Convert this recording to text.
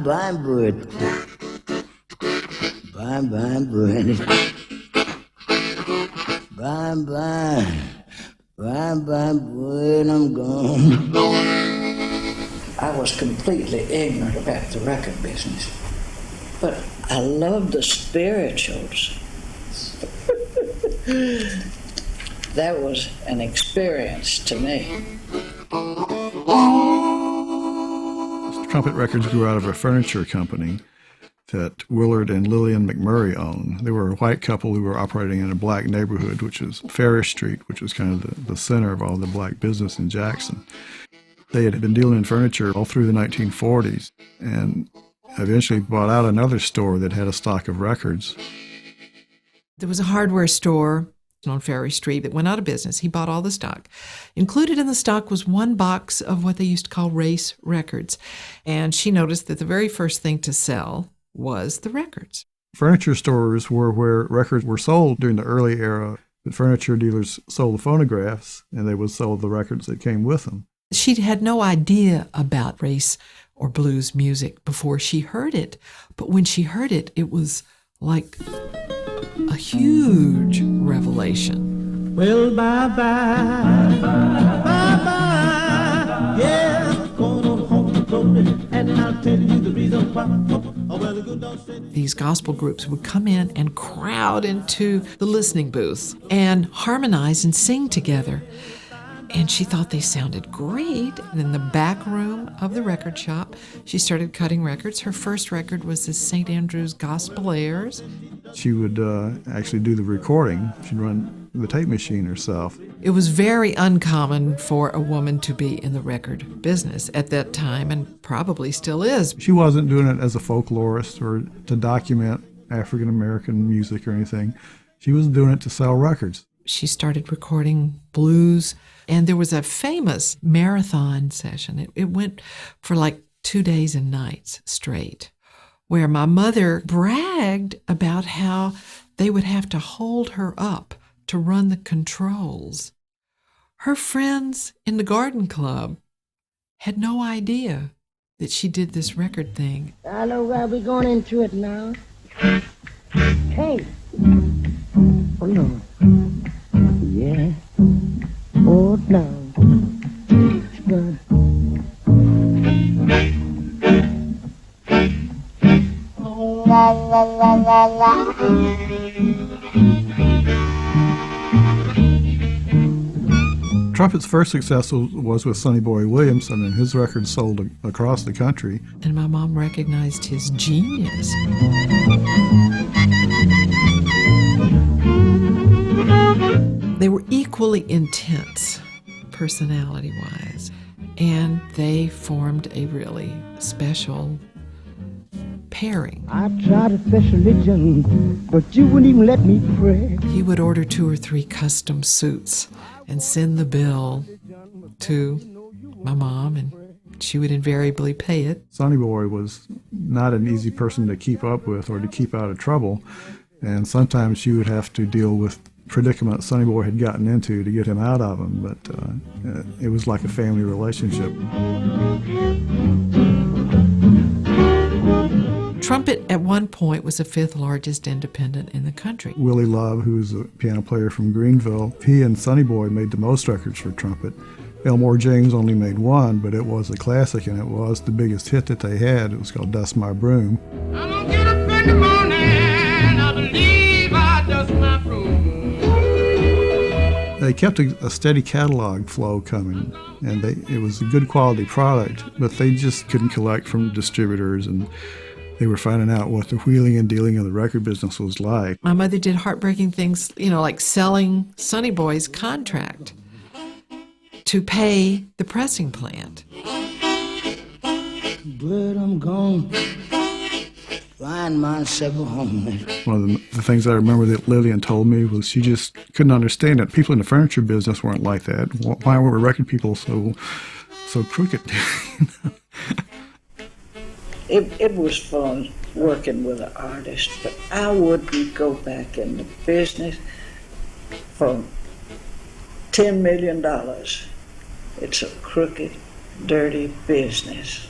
buying bread. Buying bread. Buying bread, I'm gone. I was completely ignorant about the record business, but I loved the spirituals. That was an experience to me. Trumpet Records grew out of a furniture company that Willard and Lillian McMurray owned. They were a white couple who were operating in a black neighborhood, which is Farish Street, which was kind of the center of all the black business in Jackson. They had been dealing in furniture all through the 1940s and eventually bought out another store that had a stock of records. There was a hardware store on Farish Street that went out of business. He bought all the stock. Included in the stock was one box of what they used to call race records. And she noticed that the very first thing to sell was the records. Furniture stores were where records were sold during the early era. The furniture dealers sold the phonographs, and they would sell the records that came with them. She had no idea about race or blues music before she heard it. But when she heard it, it was like a huge revelation. Well, bye-bye, bye-bye, yeah, going on home, and I'll tell you the reason why. These gospel groups would come in and crowd into the listening booths and harmonize and sing together. And she thought they sounded great. And in the back room of the record shop, she started cutting records. Her first record was the St. Andrew's Gospel Airs. She would actually do the recording. She'd run the tape machine herself. It was very uncommon for a woman to be in the record business at that time, and probably still is. She wasn't doing it as a folklorist or to document African American music or anything. She was doing it to sell records. She started recording blues, and there was a famous marathon session. It went for like 2 days and nights straight, where my mother bragged about how they would have to hold her up to run the controls. Her friends in the garden club had no idea that she did this record thing. I know why we're going into it now. Hey. Oh, no. Yeah. Oh, no. It's good. Trumpet's first success was with Sonny Boy Williamson, and his records sold across the country. And my mom recognized his genius. They were equally intense, personality-wise, and they formed a really special pairing. I tried a special religion, but you wouldn't even let me pray. He would order 2 or 3 custom suits and send the bill to my mom, and she would invariably pay it. Sonny Boy was not an easy person to keep up with or to keep out of trouble, and sometimes she would have to deal with predicament Sonny Boy had gotten into to get him out of them, but it was like a family relationship. Trumpet at one point was the 5th largest independent in the country. Willie Love, who's a piano player from Greenville, he and Sonny Boy made the most records for Trumpet. Elmore James only made one, but it was a classic, and it was the biggest hit that they had. It was called Dust My Broom. I'm gonna get up in the morning, I believe I dust my broom. They kept a steady catalog flow coming, and it was a good quality product, but they just couldn't collect from distributors, and they were finding out what the wheeling and dealing of the record business was like. My mother did heartbreaking things, like selling Sonny Boy's contract to pay the pressing plant. But I'm gone. Find myself a home. One of the things I remember that Lillian told me was she just couldn't understand it. People in the furniture business weren't like that. Why were record people so crooked? It was fun working with an artist, but I wouldn't go back in the business for $10 million. It's a crooked, dirty business.